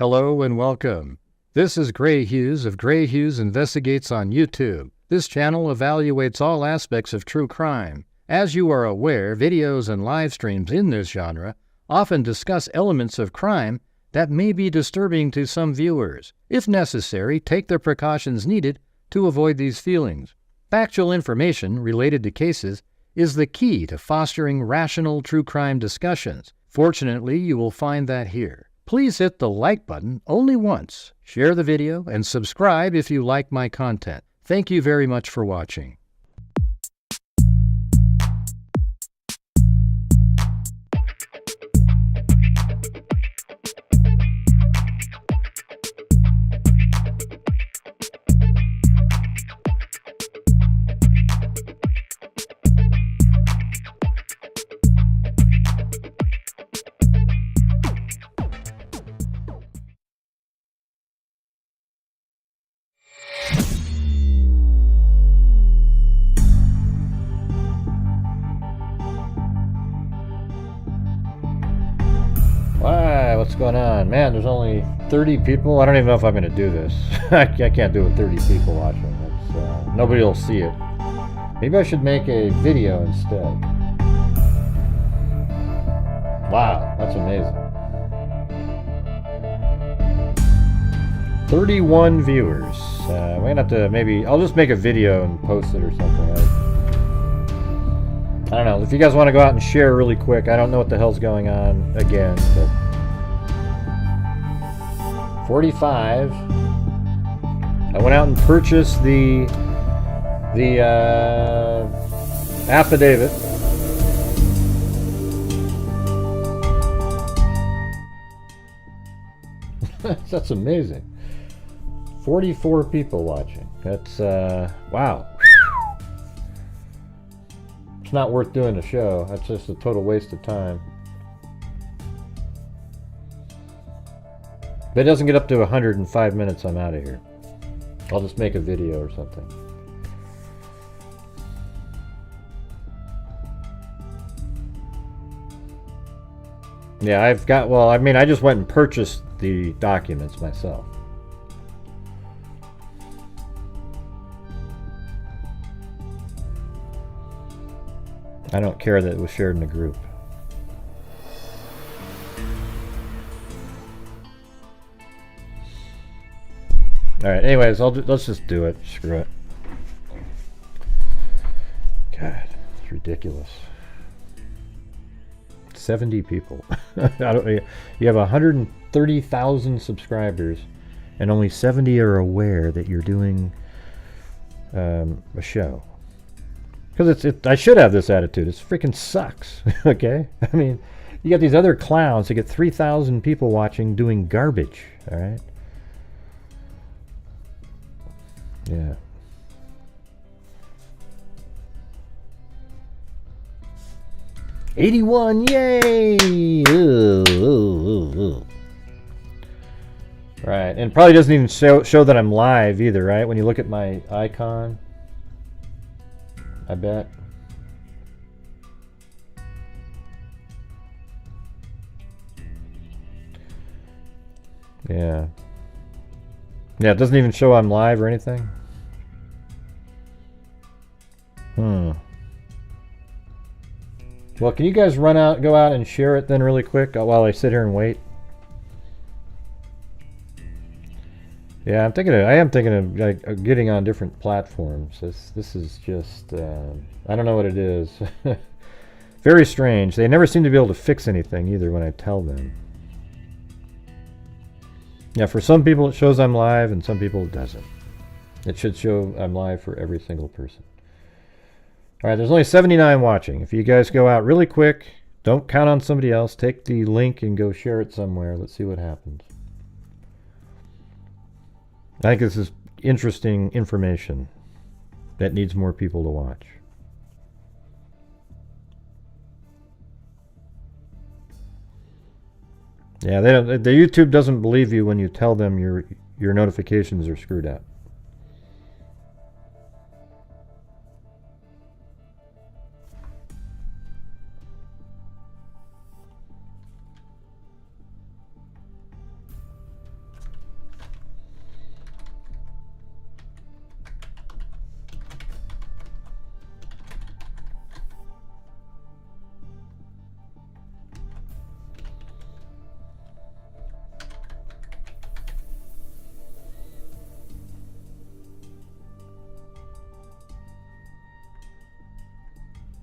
Hello and welcome. This is Gray Hughes of Gray Hughes Investigates on YouTube. This channel evaluates all aspects of true crime. As you are aware, videos and live streams in this genre often discuss elements of crime that may be disturbing to some viewers. If necessary, take the precautions needed to avoid these feelings. Factual information related to cases is the key to fostering rational true crime discussions. Fortunately, you will find that here. Please hit the like button only once, share the video, and subscribe if you like my content. Thank you very much for watching. What's going on? Man, there's only 30 people. I don't even know if I'm going to do this. I can't do it with 30 people watching. Nobody will see it. Maybe I should make a video instead. Wow, that's amazing. 31 viewers. We're going to have to maybe... I'll just make a video and post it or something. I don't know. If you guys want to go out and share really quick, I don't know what the hell's going on again, but... 45. I went out and purchased the Affidavit. That's amazing. 44 people watching. That's wow. It's not worth doing a show. That's just a total waste of time. If it doesn't get up to 105 minutes, I'm out of here. I'll just make a video or something. Yeah, I've got, well, I mean, I just went and purchased the documents myself. I don't care that it was shared in a group. Alright, anyways, let's just do it. Screw it. God, it's ridiculous. 70 people. You have 130,000 subscribers, and only 70 are aware that you're doing a show. Because I should have this attitude. It freaking sucks. Okay? I mean, you got these other clowns that get 3,000 people watching doing garbage. Alright? Yeah. '81, yay! Right, and it probably doesn't even show that I'm live either, right? When you look at my icon, I bet. Yeah. Yeah, it doesn't even show I'm live or anything. Well, can you guys go out and share it then really quick while I sit here and wait? Yeah, I am thinking of like, getting on different platforms. This is just, I don't know what it is. Very strange. They never seem to be able to fix anything either when I tell them. Yeah, for some people it shows I'm live and some people it doesn't. It should show I'm live for every single person. Alright, there's only 79 watching. If you guys go out really quick, don't count on somebody else. Take the link and go share it somewhere. Let's see what happens. I think this is interesting information that needs more people to watch. Yeah, the YouTube doesn't believe you when you tell them your notifications are screwed up.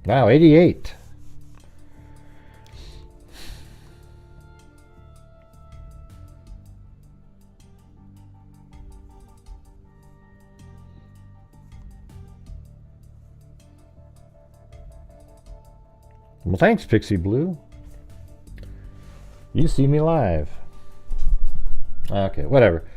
Wow, 88. Well, thanks, Pixie Blue. You see me live. Okay, whatever.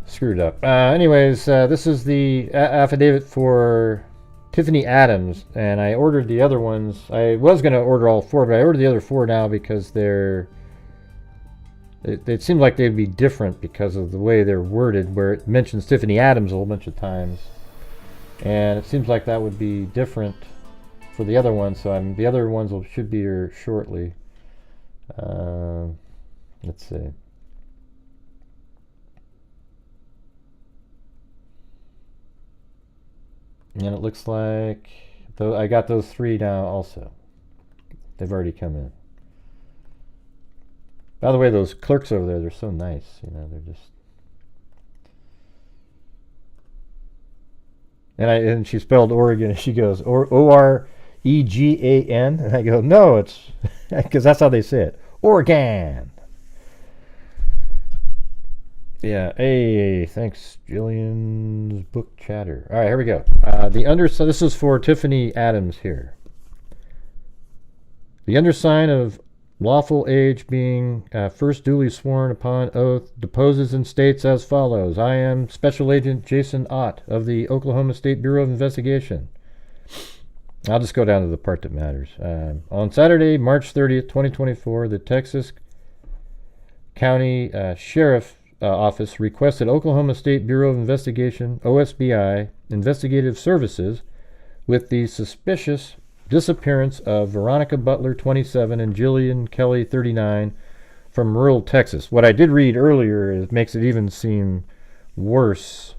Screwed up. Anyways, this is the affidavit for Tiffany Adams, and I ordered the other ones. I was going to order all 4, but I ordered the other 4 now because it seemed like they'd be different because of the way they're worded, where it mentions Tiffany Adams a whole bunch of times. And it seems like that would be different for the other ones, so the other ones should be here shortly. Let's see. And it looks like I got those 3 now also. They've already come in. By the way, those clerks over there, they're so nice. You know, they're just... And she spelled Oregon, and she goes, O-R-E-G-A-N. And I go, no, it's... because that's how they say it. Oregon. Yeah, hey, thanks, Jillian's book chatter. All right, here we go. So this is for Tiffany Adams here. The undersigned of lawful age being first duly sworn upon oath deposes and states as follows. I am Special Agent Jason Ott of the Oklahoma State Bureau of Investigation. I'll just go down to the part that matters. On Saturday, March 30th, 2024, the Texas County Sheriff Office requested Oklahoma State Bureau of Investigation, OSBI, investigative services with the suspicious disappearance of Veronica Butler, 27, and Jilian Kelley, 39, from rural Texas. What I did read earlier makes it even seem worse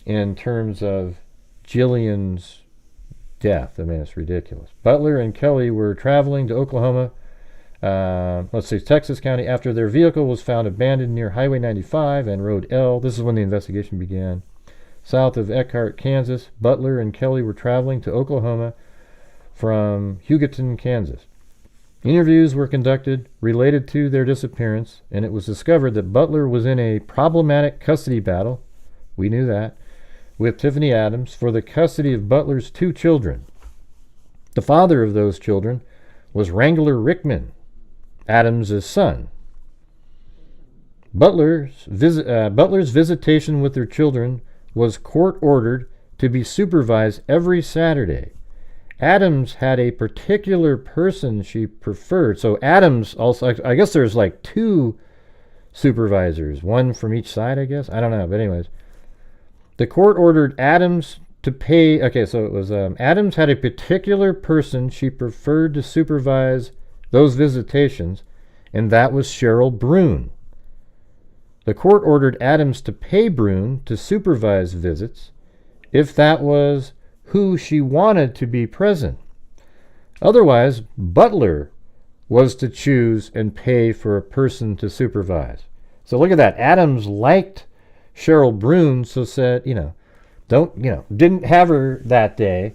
in terms of Jillian's death. I mean, it's ridiculous. Butler and Kelley were traveling to Oklahoma, Texas County, after their vehicle was found abandoned near Highway 95 and Road L. This is when the investigation began. South of Eckhart, Kansas, Butler and Kelley were traveling to Oklahoma from Hugoton, Kansas. Interviews were conducted related to their disappearance, and it was discovered that Butler was in a problematic custody battle, we knew that, with Tiffany Adams for the custody of Butler's 2 children. The father of those children was Wrangler Rickman, Adams' son. Butler's visitation with their children was court-ordered to be supervised every Saturday. Adams had a particular person she preferred. So Adams also, I guess there's like 2 supervisors, one from each side, I guess. I don't know, but anyways. The court ordered Adams to pay, okay, so it was, Adams had a particular person she preferred to supervise those visitations, and that was Cheryl Brune. The court ordered Adams to pay Brune to supervise visits if that was who she wanted to be present. Otherwise, Butler was to choose and pay for a person to supervise. So look at that. Adams liked Cheryl Brune, so said, didn't have her that day.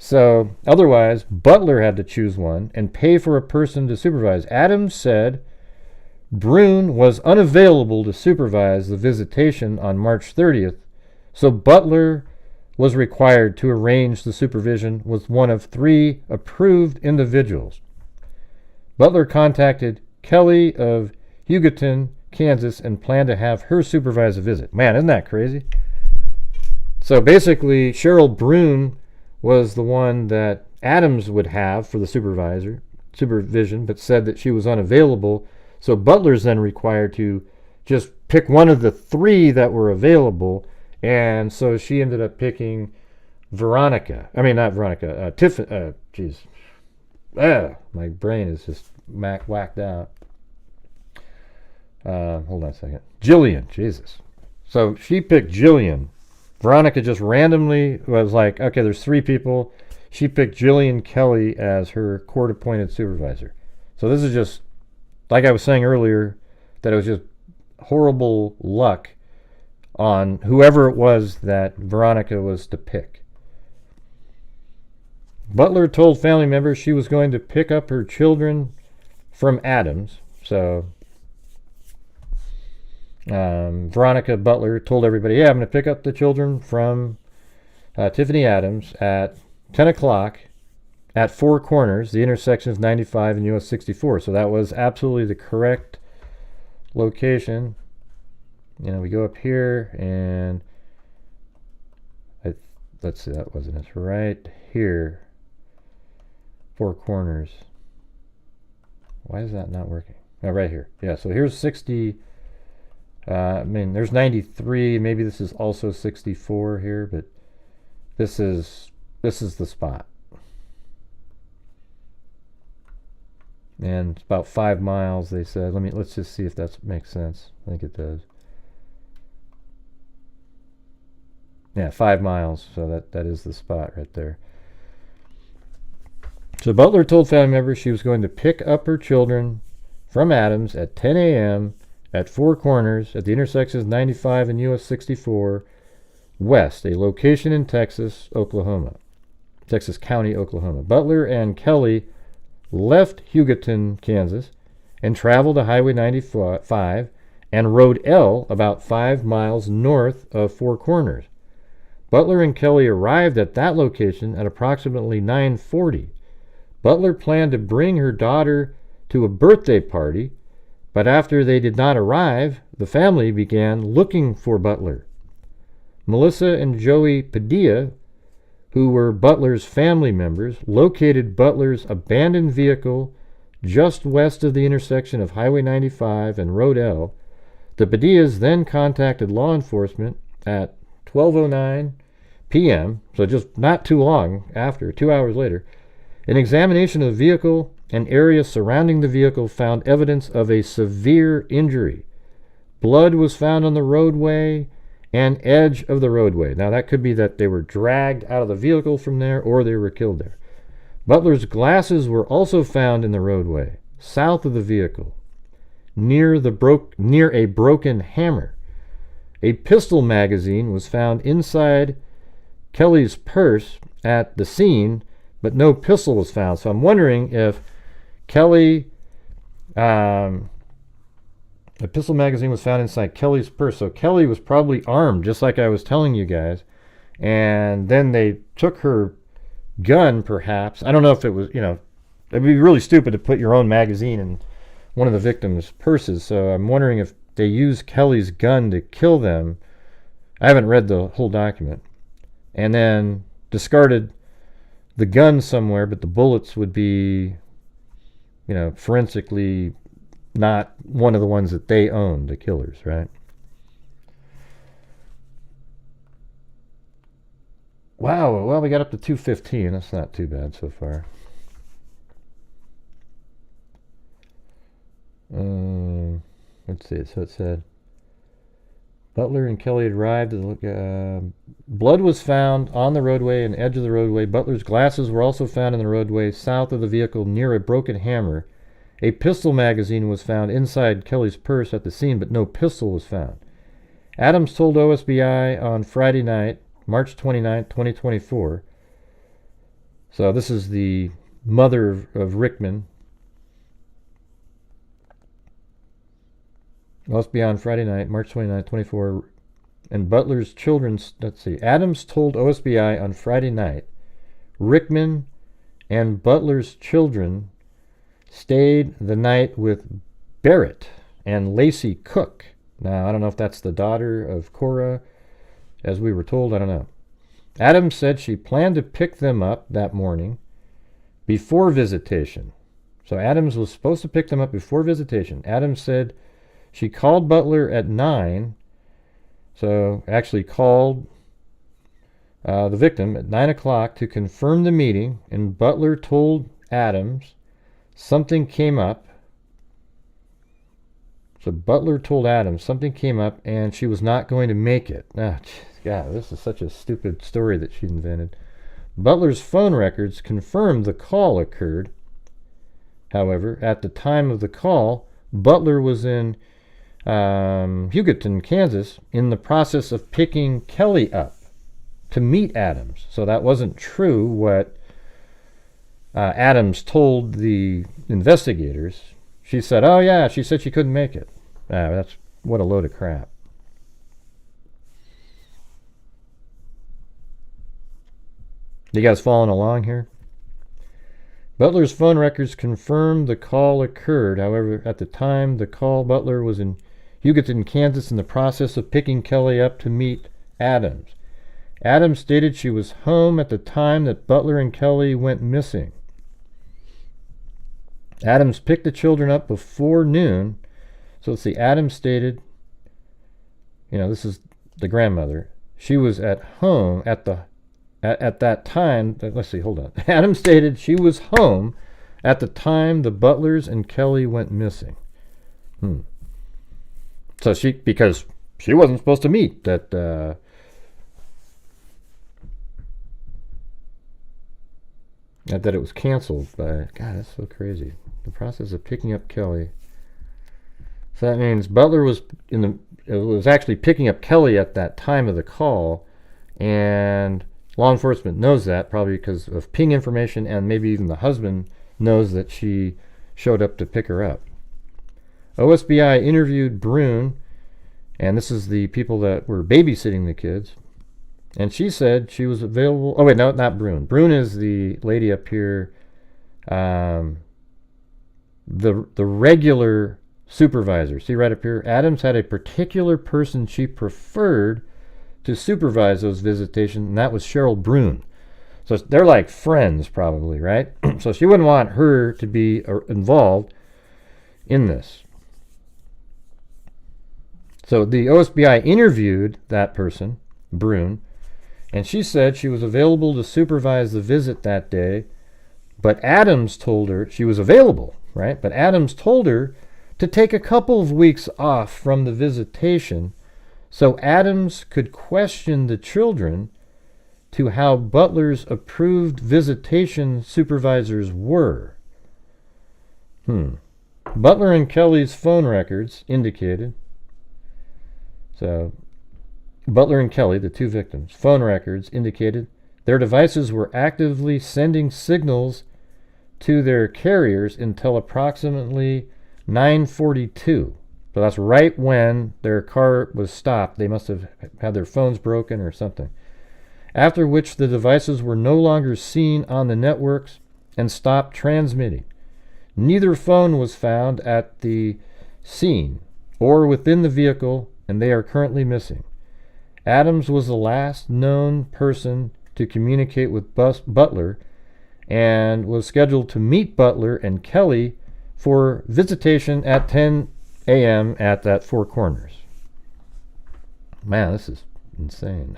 So otherwise, Butler had to choose one and pay for a person to supervise. Adams said Brune was unavailable to supervise the visitation on March 30th, so Butler was required to arrange the supervision with one of 3 approved individuals. Butler contacted Kelley of Hugoton, Kansas, and planned to have her supervise a visit. Man, isn't that crazy? So basically, Cheryl Brune was the one that Adams would have for the supervision, but said that she was unavailable. So Butler's then required to just pick one of the 3 that were available, and so she ended up picking Veronica. I mean, not Veronica. Tiffany. My brain is just whacked out. Hold on a second. Jillian. Jesus. So she picked Jillian. Veronica just randomly was like, okay, there's 3 people. She picked Jilian Kelley as her court-appointed supervisor. So this is just, like I was saying earlier, that it was just horrible luck on whoever it was that Veronica was to pick. Butler told family members she was going to pick up her children from Adams. So Veronica Butler told everybody, yeah, I'm going to pick up the children from Tiffany Adams at 10 o'clock at Four Corners, the intersection of 95 and US 64. So that was absolutely the correct location. You know, we go up here and let's see, that wasn't it. Right here. Four Corners. Why is that not working? Oh, right here. Yeah, so here's 60. I mean, there's 93. Maybe this is also 64 here, but this is the spot. And it's about 5 miles, they said. Let's just see if that makes sense. I think it does. Yeah, 5 miles. So that is the spot right there. So Butler told family members she was going to pick up her children from Adams at 10 a.m. at Four Corners at the intersections 95 and US 64 West, a location in Texas County, Oklahoma. Butler and Kelley left Hugoton, Kansas, and traveled to Highway 95 and Road L about 5 miles north of Four Corners. Butler and Kelley arrived at that location at approximately 9:40. Butler planned to bring her daughter to a birthday party, but after they did not arrive, the family began looking for Butler. Melissa and Joey Padilla, who were Butler's family members, located Butler's abandoned vehicle just west of the intersection of Highway 95 and Road L. The Padillas then contacted law enforcement at 12:09 p.m., so just not too long after, 2 hours later. An examination of the vehicle and area surrounding the vehicle found evidence of a severe injury. Blood was found on the roadway and edge of the roadway. Now that could be that they were dragged out of the vehicle from there or they were killed there. Butler's glasses were also found in the roadway, south of the vehicle, near a broken hammer. A pistol magazine was found inside Kelley's purse at the scene, but no pistol was found. So I'm wondering if Kelley, a pistol magazine was found inside Kelley's purse. So Kelley was probably armed, just like I was telling you guys. And then they took her gun, perhaps. I don't know if it was, it'd be really stupid to put your own magazine in one of the victims' purses. So I'm wondering if they used Kelley's gun to kill them. I haven't read the whole document. And then discarded the gun somewhere, but the bullets would be, forensically not one of the ones that they owned, the killers, right? Wow, well, we got up to 2:15. That's not too bad so far. Let's see, so it said, Butler and Kelley had arrived. Blood was found on the roadway and edge of the roadway. Butler's glasses were also found in the roadway south of the vehicle near a broken hammer. A pistol magazine was found inside Kelley's purse at the scene, but no pistol was found. Adams told OSBI on Friday night, March 29, 2024. So this is the mother of Rickman. OSBI on Friday night, March 29, 24, and Butler's children, Adams told OSBI on Friday night, Rickman and Butler's children stayed the night with Barrett and Lacey Cook. Now, I don't know if that's the daughter of Cora, as we were told, I don't know. Adams said she planned to pick them up that morning before visitation. So Adams was supposed to pick them up before visitation. Adams said she called Butler at 9, so actually called the victim at 9 o'clock to confirm the meeting, and Butler told Adams something came up. So Butler told Adams something came up and she was not going to make it. God, this is such a stupid story that she invented. Butler's phone records confirmed the call occurred. However, at the time of the call, Butler was in Hugoton, Kansas, in the process of picking Kelley up to meet Adams. So that wasn't true what Adams told the investigators, she said, oh yeah, she said she couldn't make it. That's what a load of crap. You guys following along here? Butler's phone records confirmed the call occurred. However, at the time the call, Butler was in Hugoton, Kansas, in the process of picking Kelley up to meet Adams. Adams stated she was home at the time that Butler and Kelley went missing. Adams picked the children up before noon. So let's see, Adams stated, this is the grandmother. She was at home at that time. Let's see, hold on. Adams stated she was home at the time the Butlers and Kelley went missing. So because she wasn't supposed to meet that. That it was canceled by. God, that's so crazy. The process of picking up Kelley. So that means Butler was actually picking up Kelley at that time of the call, and law enforcement knows that, probably because of ping information, and maybe even the husband knows that she showed up to pick her up. OSBI interviewed Brune, and this is the people that were babysitting the kids, and she said she was available. Oh wait, no, not Brune. Brune is the lady up here, the regular supervisor. See right up here? Adams had a particular person she preferred to supervise those visitations, and that was Cheryl Brune. So they're like friends, probably, right? So she wouldn't want her to be involved in this. So the OSBI interviewed that person, Brune, and she said she was available to supervise the visit that day, but Adams told her she was available, right? But Adams told her to take a couple of weeks off from the visitation so Adams could question the children to how Butler's approved visitation supervisors were. Butler and Kelley's phone records indicated, so Butler and Kelley, the two victims, phone records indicated their devices were actively sending signals to their carriers until approximately 9:42. So that's right when their car was stopped. They must have had their phones broken or something. After which the devices were no longer seen on the networks and stopped transmitting. Neither phone was found at the scene or within the vehicle, and they are currently missing. Adams was the last known person to communicate with Butler and was scheduled to meet Butler and Kelley for visitation at 10 a.m. at that Four Corners. Man, this is insane.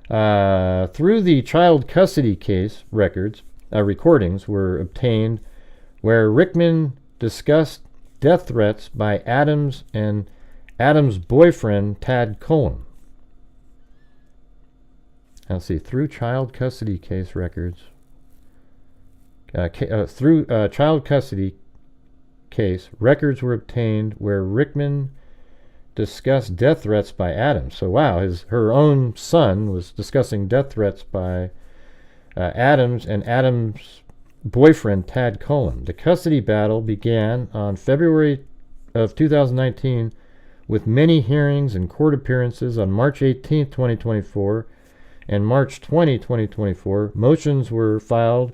Through the child custody case records, recordings were obtained where Rickman discussed death threats by Adams and Adams' boyfriend, Tad Cullen. Let's see, through child custody case records, through child custody case, records were obtained where Rickman discussed death threats by Adams. So wow, her own son was discussing death threats by Adams and Adams' boyfriend, Tad Cullen. The custody battle began on February of 2019 with many hearings and court appearances on March 18, 2024, and March 20, 2024. Motions were filed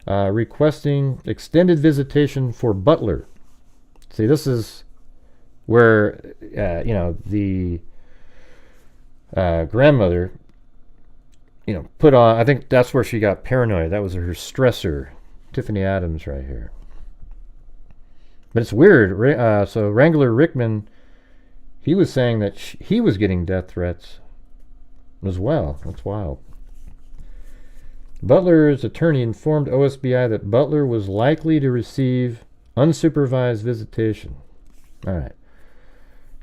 requesting extended visitation for Butler. See, this is where, the grandmother, put on, I think that's where she got paranoid. That was her stressor, Tiffany Adams right here. But it's weird. So Wrangler Rickman, he was saying that he was getting death threats as well. That's wild. Butler's attorney informed OSBI that Butler was likely to receive unsupervised visitation. All right.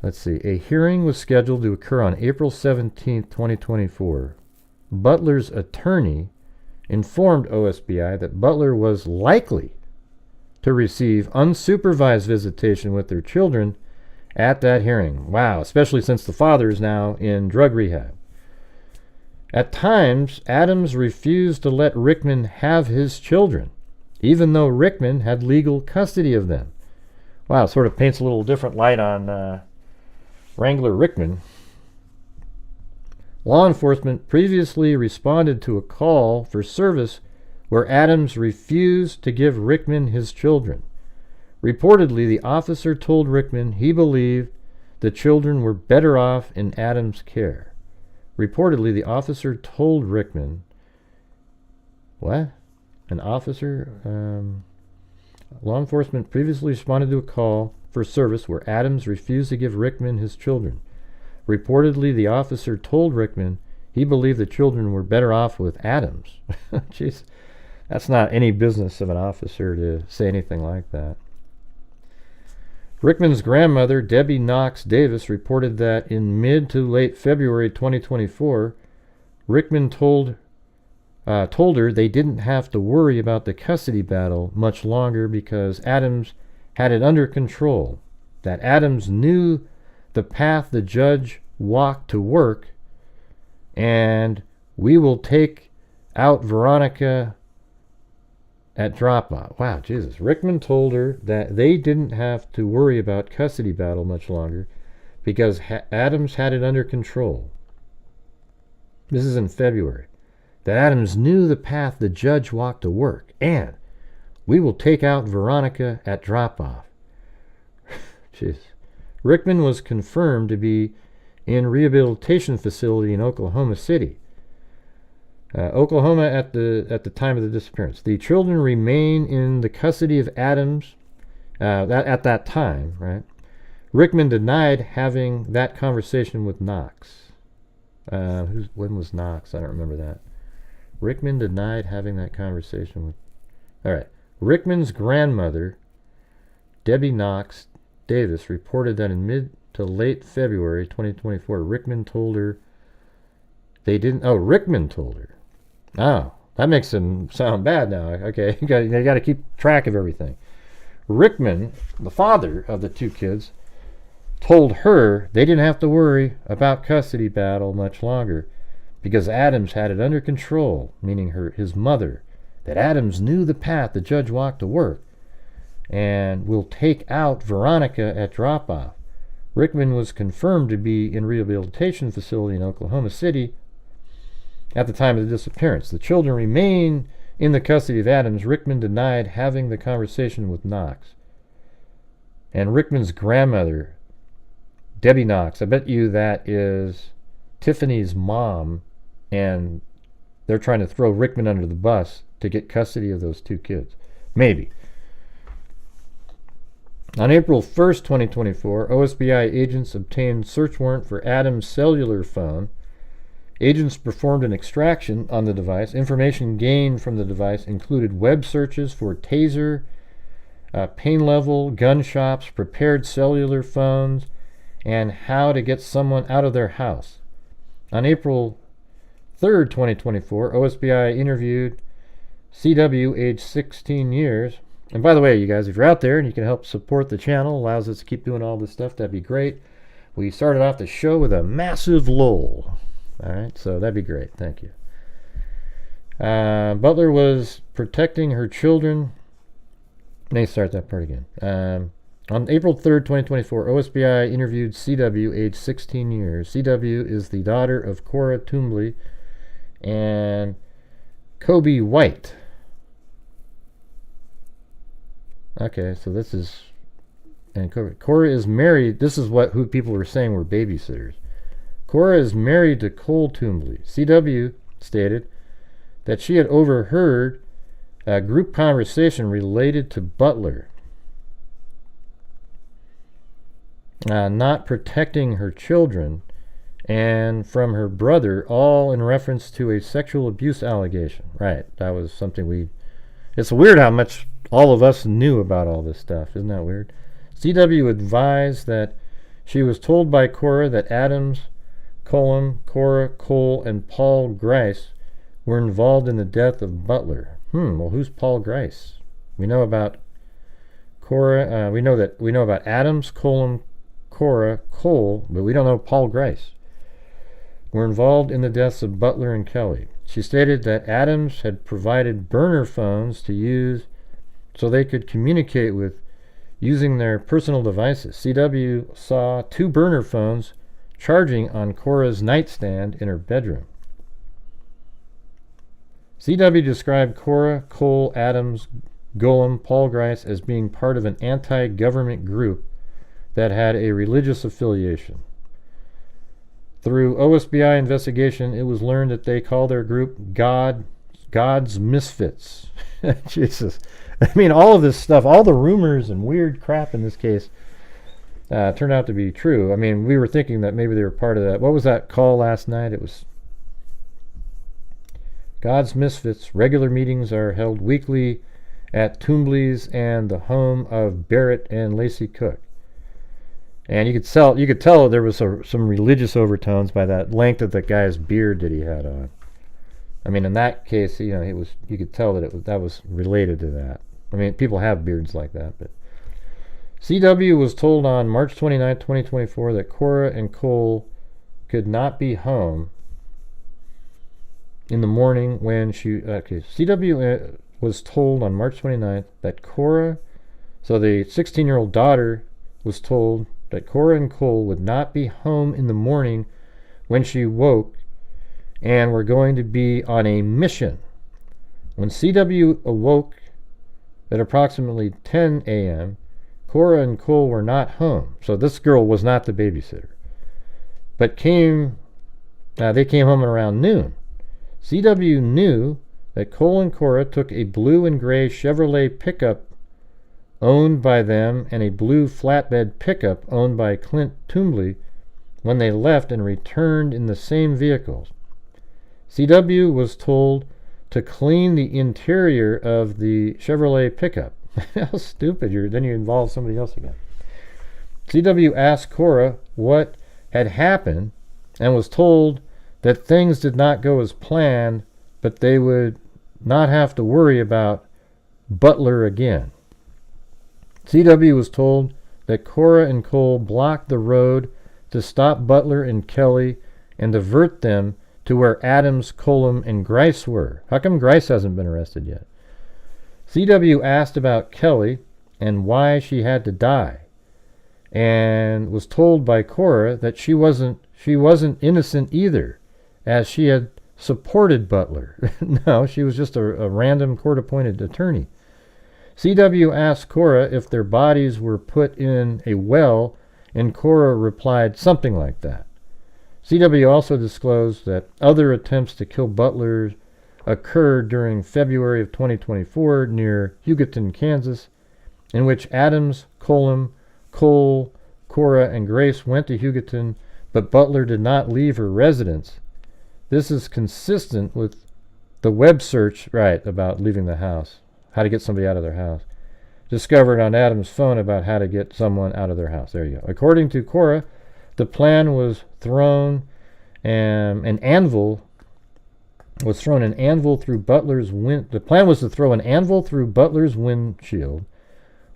Let's see. A hearing was scheduled to occur on April 17, 2024. Butler's attorney informed OSBI that Butler was likely to receive unsupervised visitation with their children at that hearing. Wow, especially since the father is now in drug rehab. At times, Adams refused to let Rickman have his children, even though Rickman had legal custody of them. Wow, it sort of paints a little different light on Wrangler Rickman. Law enforcement previously responded to a call for service where Adams refused to give Rickman his children. Reportedly, the officer told Rickman he believed the children were better off in Adams' care. Reportedly, the officer told Rickman... What? An officer? Law enforcement previously responded to a call for service where Adams refused to give Rickman his children. Reportedly, the officer told Rickman he believed the children were better off with Adams. Jeez, that's not any business of an officer to say anything like that. Rickman's grandmother, Debbie Knox Davis, reported that in mid to late February 2024, Rickman told her they didn't have to worry about the custody battle much longer because Adams had it under control, that Adams knew the path the judge walked to work, and we will take out Veronica at drop-off. Wow, Jesus. Rickman told her that they didn't have to worry about custody battle much longer because Adams had it under control. This is in February. That Adams knew the path the judge walked to work, and we will take out Veronica at drop-off. Jeez. Rickman was confirmed to be in rehabilitation facility in Oklahoma City, Oklahoma at the time of the disappearance. The children remain in the custody of Adams at that time, right? Rickman denied having that conversation with Knox. When was Knox? I don't remember that. Rickman denied having that conversation with... All right. Rickman's grandmother, Debbie Knox Davis, reported that in mid to late February 2024, Rickman told her they didn't... Oh, Rickman told her. Oh, that makes him sound bad now. Okay, you got to keep track of everything. Rickman, the father of the two kids, told her they didn't have to worry about custody battle much longer because Adams had it under control, meaning his mother, that Adams knew the path the judge walked to work and will take out Veronica at drop-off. Rickman was confirmed to be in rehabilitation facility in Oklahoma City at the time of the disappearance. The children remain in the custody of Adams. Rickman denied having the conversation with Knox. And Rickman's grandmother, Debbie Knox, I bet you that is Tiffany's mom, and they're trying to throw Rickman under the bus to get custody of those two kids. Maybe. On April 1st, 2024, OSBI agents obtained search warrant for Adams' cellular phone. Agents performed an extraction on the device. Information gained from the device included web searches for taser, pain level, gun shops, prepared cellular phones, and how to get someone out of their house. On April 3rd, 2024, OSBI interviewed CW, age 16 years. And by the way, you guys, if you're out there and you can help support the channel, allows us to keep doing all this stuff, that'd be great. We started off the show with a massive lull. All right, so that'd be great. Thank you. Butler was protecting her children. Let me start that part again. On April 3rd, 2024, OSBI interviewed CW, age 16 years. CW is the daughter of Cora Toombley and Kobe White. Okay, so this is... And Cora is married. This is who people were saying were babysitters. Cora is married to Cole Toombley. CW stated that she had overheard a group conversation related to Butler not protecting her children and from her brother, all in reference to a sexual abuse allegation. Right, that was something it's weird how much all of us knew about all this stuff. Isn't that weird? CW advised that she was told by Cora that Adams, Cora, Cole, and Paul Grice were involved in the death of Butler. Well, who's Paul Grice? We know about Cora. We know about Adams, Cole, but we don't know Paul Grice. were involved in the deaths of Butler and Kelley. She stated that Adams had provided burner phones to use so they could communicate with using their personal devices. CW saw 2 burner phones charging on Cora's nightstand in her bedroom. CW described Cora, Cole, Adams, Golem, Paul Grice as being part of an anti-government group that had a religious affiliation. Through OSBI investigation, it was learned that they call their group God's Misfits. Jesus. I mean, all of this stuff, all the rumors and weird crap in this case turned out to be true. I mean, we were thinking that maybe they were part of that. What was that call last night? It was God's Misfits. Regular meetings are held weekly at Toombley's and the home of Barrett and Lacey Cook. And you could tell there was some religious overtones by that length of the guy's beard that he had on. I mean, in that case, you could tell that was related to that. I mean, people have beards like that, but CW was told on March 29, 2024 that Cora and Cole could not be home in the morning when CW was told on March 29th that Cora, so the 16-year-old daughter was told that Cora and Cole would not be home in the morning when she woke and were going to be on a mission. When CW awoke at approximately 10 a.m., Cora and Cole were not home. So this girl was not the babysitter. But they came home around noon. CW knew that Cole and Cora took a blue and gray Chevrolet pickup owned by them and a blue flatbed pickup owned by Clint Toombley when they left and returned in the same vehicles. CW was told to clean the interior of the Chevrolet pickup. How stupid. Then you involve somebody else again. CW asked Cora what had happened and was told that things did not go as planned, but they would not have to worry about Butler again. CW was told that Cora and Cole blocked the road to stop Butler and Kelley and divert them to where Adams, Colum, and Grice were. How come Grice hasn't been arrested yet? CW asked about Kelley and why she had to die, and was told by Cora that she wasn't innocent either, as she had supported Butler. No, she was just a random court-appointed attorney. CW asked Cora if their bodies were put in a well, and Cora replied something like that. CW also disclosed that other attempts to kill Butler occurred during February of 2024 near Hugoton, Kansas, in which Adams, Colum, Cole, Cora, and Grace went to Hugoton, but Butler did not leave her residence. This is consistent with the web search, about leaving the house, how to get somebody out of their house, discovered on Adams' phone about how to get someone out of their house. There you go. According to Cora, the plan was thrown an anvil through Butler's The plan was to throw an anvil through Butler's windshield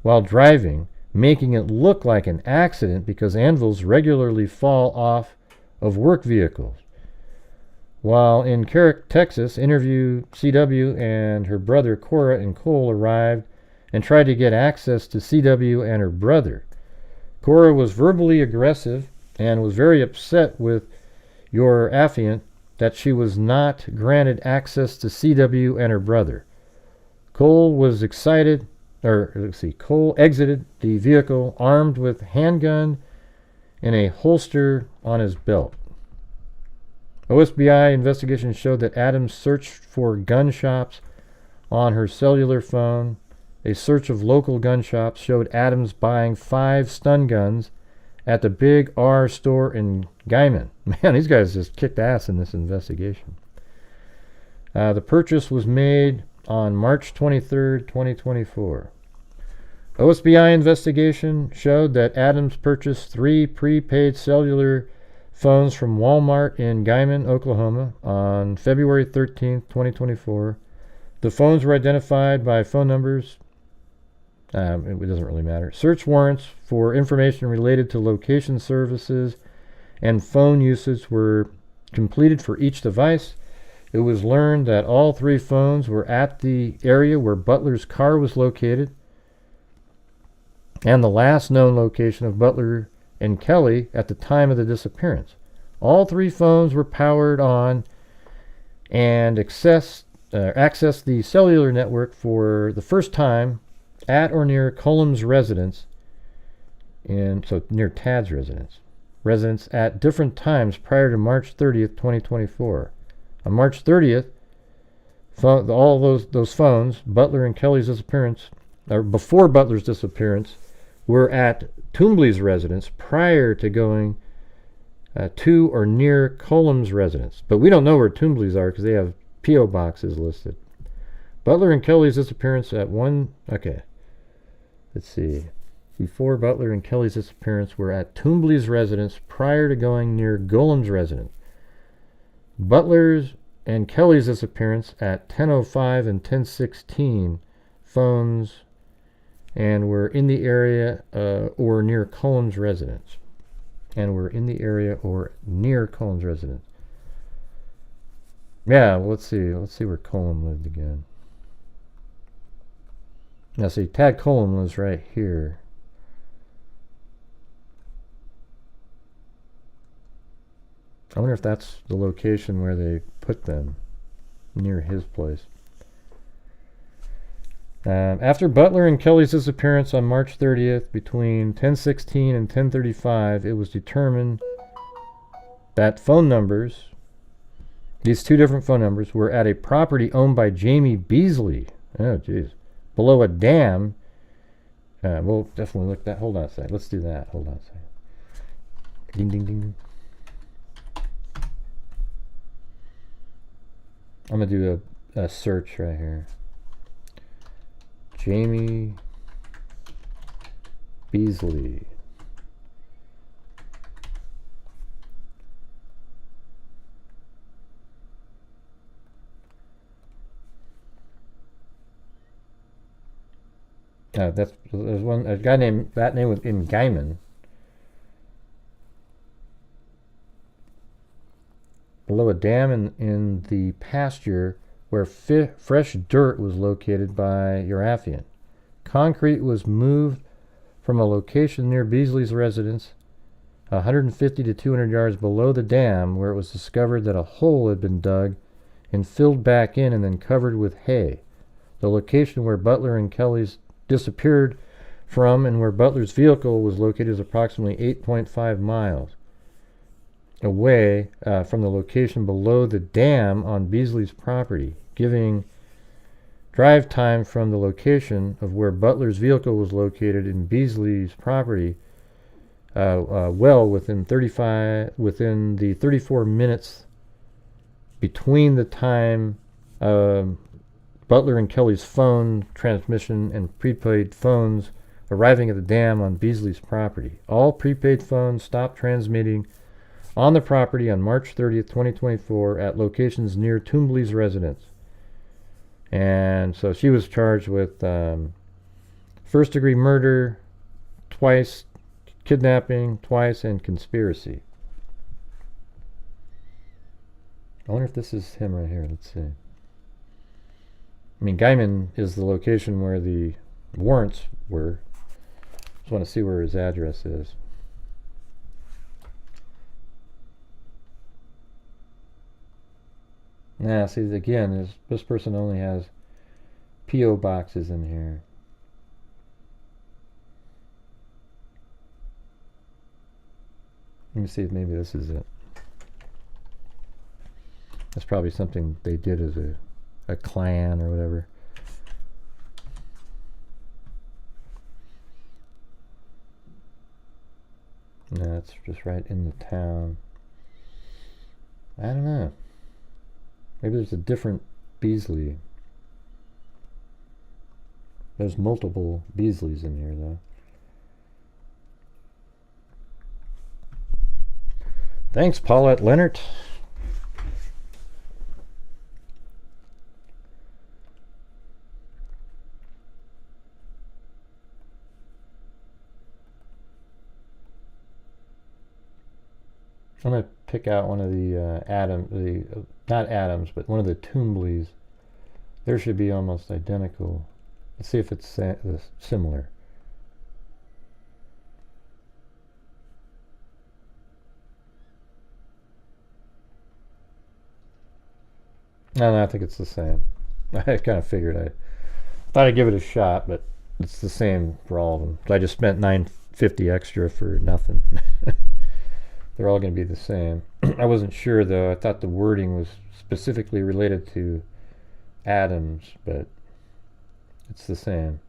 while driving, making it look like an accident because anvils regularly fall off of work vehicles. While in Carrick, Texas, interviewed CW and her brother Cora and Cole arrived and tried to get access to CW and her brother. Cora was verbally aggressive and was very upset with your affiant that she was not granted access to CW and her brother. Cole exited the vehicle armed with handgun and a holster on his belt. OSBI investigation showed that Adams searched for gun shops on her cellular phone. A search of local gun shops showed Adams buying 5 stun guns at the Big R store in Guyman. Man, these guys just kicked ass in this investigation. The purchase was made on March 23rd, 2024. OSBI investigation showed that Adams purchased 3 prepaid cellular phones from Walmart in Guyman, Oklahoma on February 13th, 2024. The phones were identified by phone numbers. It doesn't really matter. Search warrants for information related to location services and phone usage were completed for each device. It was learned that all 3 phones were at the area where Butler's car was located, and the last known location of Butler and Kelley at the time of the disappearance. All 3 phones were powered on and accessed the cellular network for the first time at or near Cullum's residence, so near Tad's residence at different times prior to March 30th, 2024. On March 30th, all those phones, Butler and Kelley's disappearance, or before Butler's disappearance, were at Toombley's residence prior to going to or near Cullum's residence. But we don't know where Toombley's are because they have P.O. boxes listed. Butler and Kelley's disappearance let's see. Before Butler and Kelley's disappearance were at Toombley's residence prior to going near Golem's residence. Butler's and Kelley's disappearance at 10:05 and 10:16 phones, and were in the area or near Cullum's residence. Yeah, well, let's see where Cullum lived again. Now see, Tad Cullum lives right here. I wonder if that's the location where they put them, near his place. After Butler and Kelley's disappearance on March 30th, between 10:16 and 10:35, it was determined that these 2 different phone numbers, were at a property owned by Jamie Beasley. Oh, jeez. Below a dam. We'll definitely look that. Hold on a second. Let's do that. Hold on a second. Ding, ding, ding. I'm going to do a search right here. Jamie Beasley. There's a guy named that name was in Guyman. Below a dam in the pasture where fresh dirt was located by Urafian. Concrete was moved from a location near Beasley's residence, 150 to 200 yards below the dam, where it was discovered that a hole had been dug and filled back in and then covered with hay. The location where Butler and Kelley's disappeared from and where Butler's vehicle was located is approximately 8.5 miles away from the location below the dam on Beasley's property, giving drive time from the location of where Butler's vehicle was located in Beasley's property well within the 34 minutes between the time Butler and Kelley's phone transmission and prepaid phones arriving at the dam on Beasley's property. All prepaid phones stopped transmitting on the property on March 30th, 2024 at locations near Toombley's residence. And so she was charged with first-degree murder twice, kidnapping twice, and conspiracy. I wonder if this is him right here. Let's see. I mean, Guyman is the location where the warrants were. Just want to see where his address is. Now, see, again, this person only has P.O. boxes in here. Let me see if maybe this is it. That's probably something they did as a clan or whatever. No, it's just right in the town. I don't know. Maybe there's a different Beasley. There's multiple Beasleys in here, though. Thanks, Paulette Leonard. I'm going to pick out one of the not Adams, but one of the Tombleys. There should be almost identical. Let's see if it's similar. No, I think it's the same. I kind of figured. I thought I'd give it a shot, but it's the same for all of them. I just spent $9.50 extra for nothing. They're all going to be the same. I wasn't sure, though. I thought the wording was specifically related to Adams, but it's the same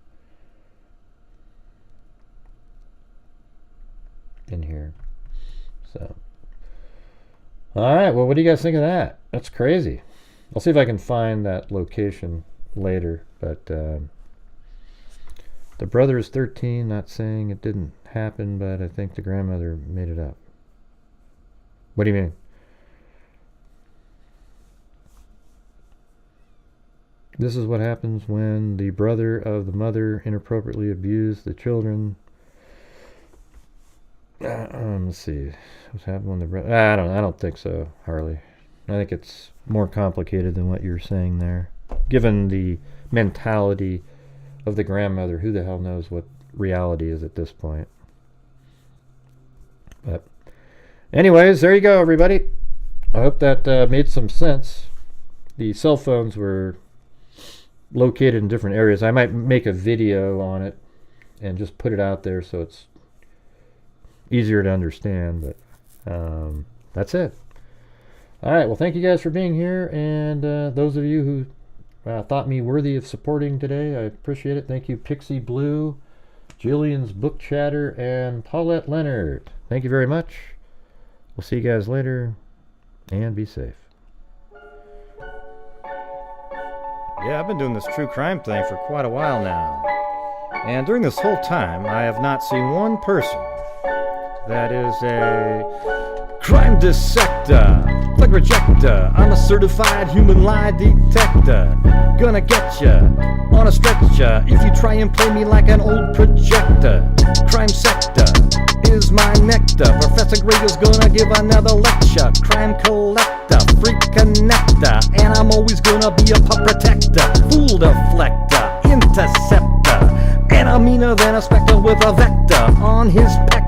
in here. So, all right. Well, what do you guys think of that? That's crazy. I'll see if I can find that location later, but the brother is 13, not saying it didn't happen, but I think the grandmother made it up. What do you mean? This is what happens when the brother of the mother inappropriately abused the children. Let's see. What's happened when the brother... I don't think so, Harley. I think it's more complicated than what you're saying there. Given the mentality of the grandmother, who the hell knows what reality is at this point. But anyways, there you go, everybody. I hope that made some sense. The cell phones were located in different areas. I might make a video on it and just put it out there so it's easier to understand, but that's it. All right, well, thank you guys for being here, and those of you who thought me worthy of supporting today, I appreciate it. Thank you, Pixie Blue, Jillian's Book Chatter, and Paulette Leonard. Thank you very much. We'll see you guys later, and be safe. Yeah, I've been doing this true crime thing for quite a while now. And during this whole time, I have not seen one person that is a crime dissector, plug rejector. I'm a certified human lie detector. Gonna get ya on a stretcher if you try and play me like an old projector. Crime sector is my nectar. Professor Grego's gonna give another lecture. Crime collector, freak connector, and I'm always gonna be a pup protector. Fool deflector, interceptor, and I'm meaner than a spectre with a vector on his pector.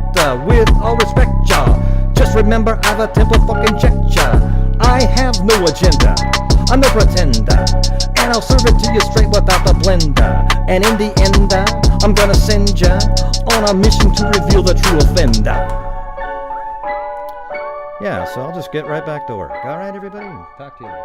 With all respect, y'all, just remember I've a temple fucking check ya. I have no agenda, I'm no pretender, and I'll serve it to you straight without the blender. And in the end, I'm gonna send ya on a mission to reveal the true offender. Yeah, so I'll just get right back to work. All right, everybody? Talk to you later.